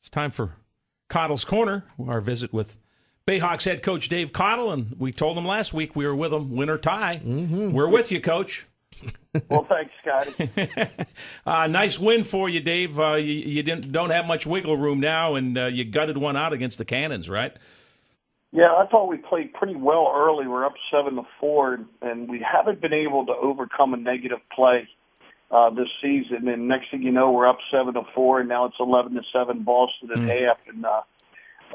It's time for Cottle's Corner, our visit with Bayhawks head coach Dave Cottle, and we told him last week we were with him, win or tie. Mm-hmm. We're with you, Coach. Well, thanks, Scotty. Nice win for you, Dave. You don't have much wiggle room now, and you gutted one out against the Cannons, right? Yeah, I thought we played pretty well early. We're up 7-4, and we haven't been able to overcome a negative play this season. And next thing you know, we're up 7-4, and now it's 11-7 Boston at half. And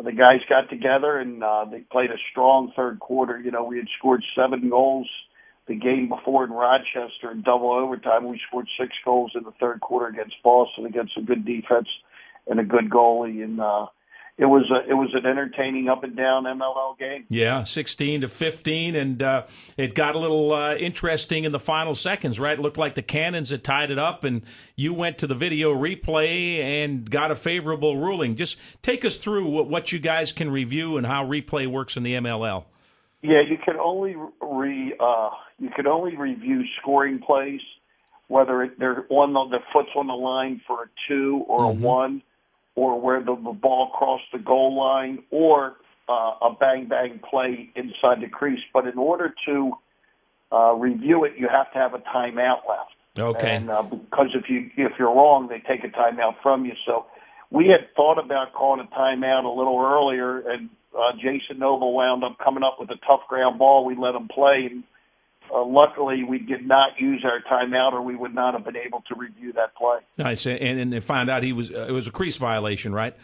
the guys got together, and they played a strong third quarter. You know, we had scored 7 goals the game before in Rochester in double overtime. We scored 6 goals in the third quarter against Boston, against a good defense and a good goalie. And it was an entertaining up and down MLL game. Yeah, 16-15, and it got a little interesting in the final seconds, right? It looked like the Cannons had tied it up, and you went to the video replay and got a favorable ruling. Just take us through what you guys can review and how replay works in the MLL. Yeah, you can only review scoring plays, whether they're the foot's on the line for a 2 or a 1. Or where the ball crossed the goal line, or a bang-bang play inside the crease. But in order to review it, you have to have a timeout left. Okay. And because if you're wrong, they take a timeout from you. So we had thought about calling a timeout a little earlier, and Jason Noble wound up coming up with a tough ground ball. We let him play, and luckily, we did not use our timeout, or we would not have been able to review that play. Nice, and they found out it was a crease violation, right?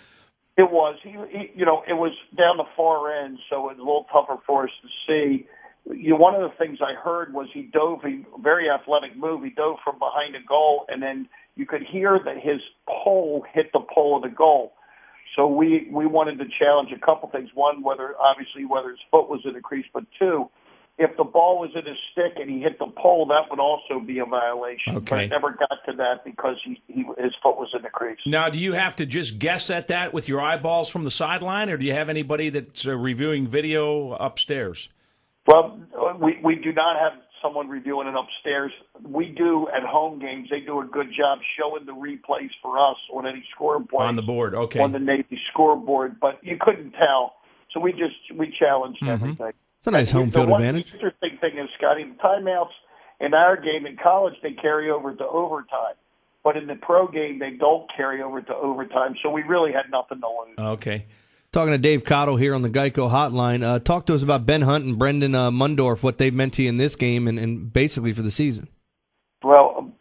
It was. He it was down the far end, so it was a little tougher for us to see. One of the things I heard was he dove, a very athletic move. He dove from behind a goal, and then you could hear that his pole hit the pole of the goal. So we wanted to challenge a couple things. One, whether his foot was in the crease, but two, if the ball was in his stick and he hit the pole, that would also be a violation. Okay. But it never got to that because his foot was in the crease. Now, do you have to just guess at that with your eyeballs from the sideline, or do you have anybody that's reviewing video upstairs? Well, we do not have someone reviewing it upstairs. We do at home games. They do a good job showing the replays for us on any scoreboard. On the board, okay. On the Navy scoreboard, but you couldn't tell. So we challenged everything. It's a nice home field advantage. The interesting thing is, Scotty, the timeouts in our game in college, they carry over to overtime. But in the pro game, they don't carry over to overtime, so we really had nothing to lose. Okay. Talking to Dave Cottle here on the Geico Hotline. Talk to us about Ben Hunt and Brendan Mundorf, what they've meant to you in this game and basically for the season. Well,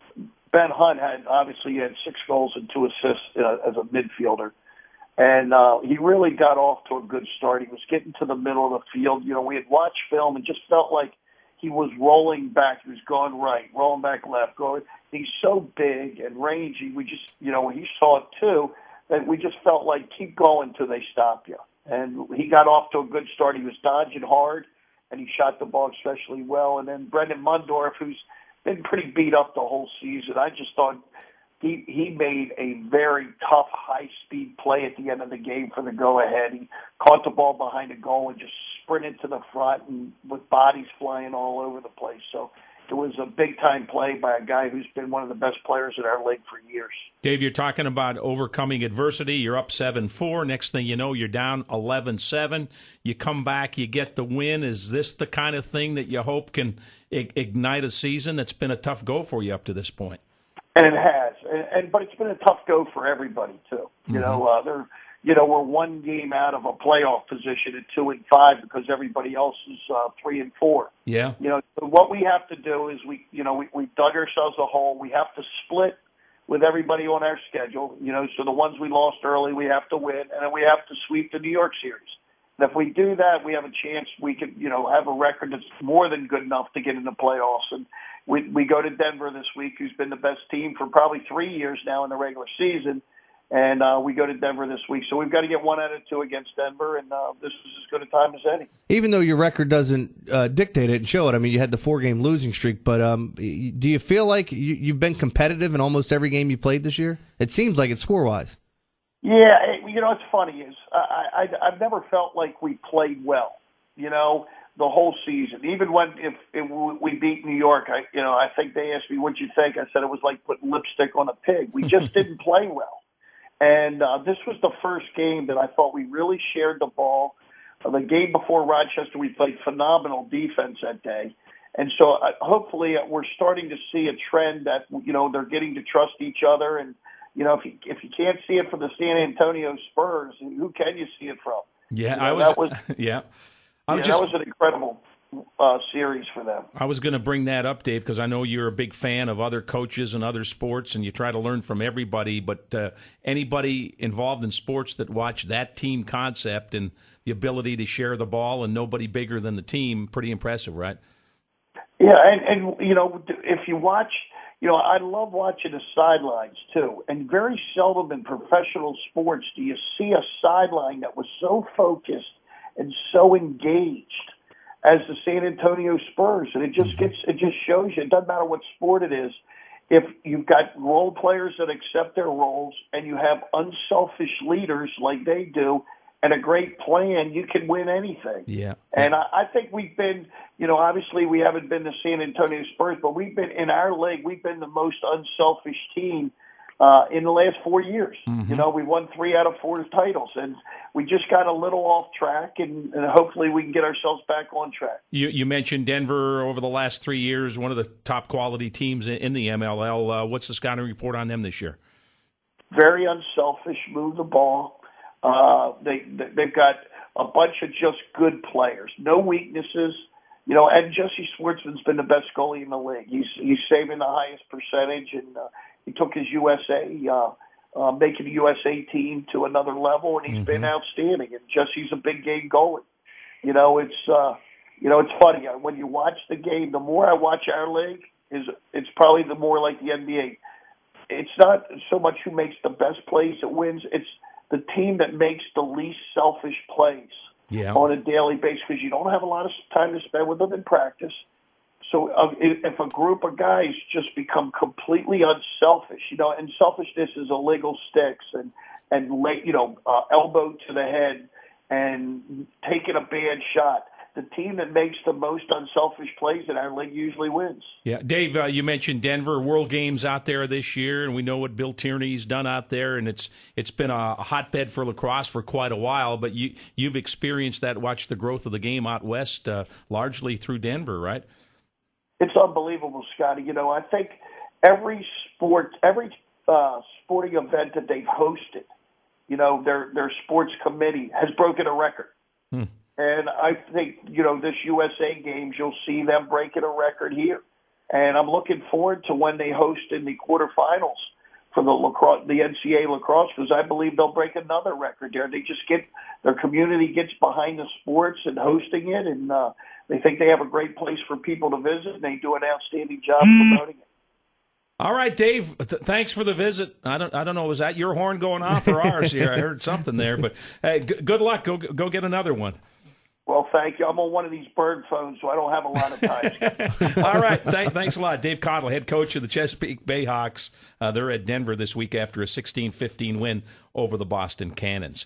Ben Hunt had 6 goals and 2 assists as a midfielder. And he really got off to a good start. He was getting to the middle of the field. You know, we had watched film and just felt like he was rolling back. He was going right, rolling back left, going. He's so big and rangy. We just, he saw it too, that we just felt like keep going till they stop you. And he got off to a good start. He was dodging hard, and he shot the ball especially well. And then Brendan Mundorf, who's been pretty beat up the whole season, I just thought he made a very tough, high-speed play at the end of the game for the go-ahead. He caught the ball behind the goal and just sprinted to the front and with bodies flying all over the place. So it was a big-time play by a guy who's been one of the best players in our league for years. Dave, you're talking about overcoming adversity. You're up 7-4. Next thing you know, you're down 11-7. You come back, you get the win. Is this the kind of thing that you hope can ignite a season that's been a tough go for you up to this point? And it has, but it's been a tough go for everybody too. We're one game out of a playoff position at 2-5 because everybody else is 3-4. Yeah. So what we have to do is we dug ourselves a hole. We have to split with everybody on our schedule. So the ones we lost early, we have to win, and then we have to sweep the New York series. And if we do that, we have a chance. We could, have a record that's more than good enough to get in the playoffs. And we go to Denver this week, who's been the best team for probably 3 years now in the regular season. And we go to Denver this week. So we've got to get 1 out of 2 against Denver, and this is as good a time as any. Even though your record doesn't dictate it and show it, I mean, you had the 4-game losing streak, but do you feel like you've been competitive in almost every game you played this year? It seems like it score-wise. Yeah, it's funny is I've never felt like we played well, the whole season. Even when if we beat New York, I think they asked me, what'd you think? I said it was like putting lipstick on a pig. We just didn't play well. And this was the first game that I thought we really shared the ball. The game before Rochester, we played phenomenal defense that day. And so hopefully we're starting to see a trend that, they're getting to trust each other. And, if you can't see it from the San Antonio Spurs, who can you see it from? Yeah, that was an incredible series for them. I was going to bring that up, Dave, because I know you're a big fan of other coaches and other sports, and you try to learn from everybody. But anybody involved in sports that watch that team concept and the ability to share the ball and nobody bigger than the team, pretty impressive, right? Yeah, and if you watch, I love watching the sidelines too. And very seldom in professional sports do you see a sideline that was so focused and so engaged as the San Antonio Spurs. And it just shows you, it doesn't matter what sport it is, if you've got role players that accept their roles and you have unselfish leaders like they do and a great plan, you can win anything. Yeah. And I think we've been, obviously we haven't been the San Antonio Spurs, but we've been, in our league, we've been the most unselfish team in the last 4 years. Mm-hmm. We won 3 out of 4 titles, and we just got a little off track, and hopefully we can get ourselves back on track. You mentioned Denver over the last 3 years, one of the top quality teams in the MLL. What's the scouting report on them this year? Very unselfish, move the ball. They've got a bunch of just good players, no weaknesses. And Jesse Schwartzman's been the best goalie in the league. He's saving the highest percentage, and he took his making the USA team to another level, and he's been outstanding. And Jesse's a big game goalie. It's funny when you watch the game. The more I watch our league, it's probably the more like the NBA. It's not so much who makes the best plays that wins. It's the team that makes the least selfish plays on a daily basis, because you don't have a lot of time to spend with them in practice. So if a group of guys just become completely unselfish, and selfishness is illegal sticks and elbow to the head and taking a bad shot. The team that makes the most unselfish plays in our league usually wins. Yeah, Dave, you mentioned Denver World Games out there this year, and we know what Bill Tierney's done out there, and it's been a hotbed for lacrosse for quite a while. But you've experienced that, watched the growth of the game out west, largely through Denver, right? It's unbelievable, Scotty. I think every sporting event that they've hosted, their sports committee has broken a record. And I think, this USA games, you'll see them breaking a record here. And I'm looking forward to when they host in the quarterfinals for the NCAA lacrosse, because I believe they'll break another record there. They just their community gets behind the sports and hosting it, and they think they have a great place for people to visit, and they do an outstanding job promoting it. All right, Dave, thanks for the visit. I don't know, was that your horn going off or ours here? I heard something there, but hey, good luck. Go get another one. Well, thank you. I'm on one of these bird phones, so I don't have a lot of time. All right. Thanks a lot. Dave Cottle, head coach of the Chesapeake Bayhawks. They're at Denver this week after a 16-15 win over the Boston Cannons.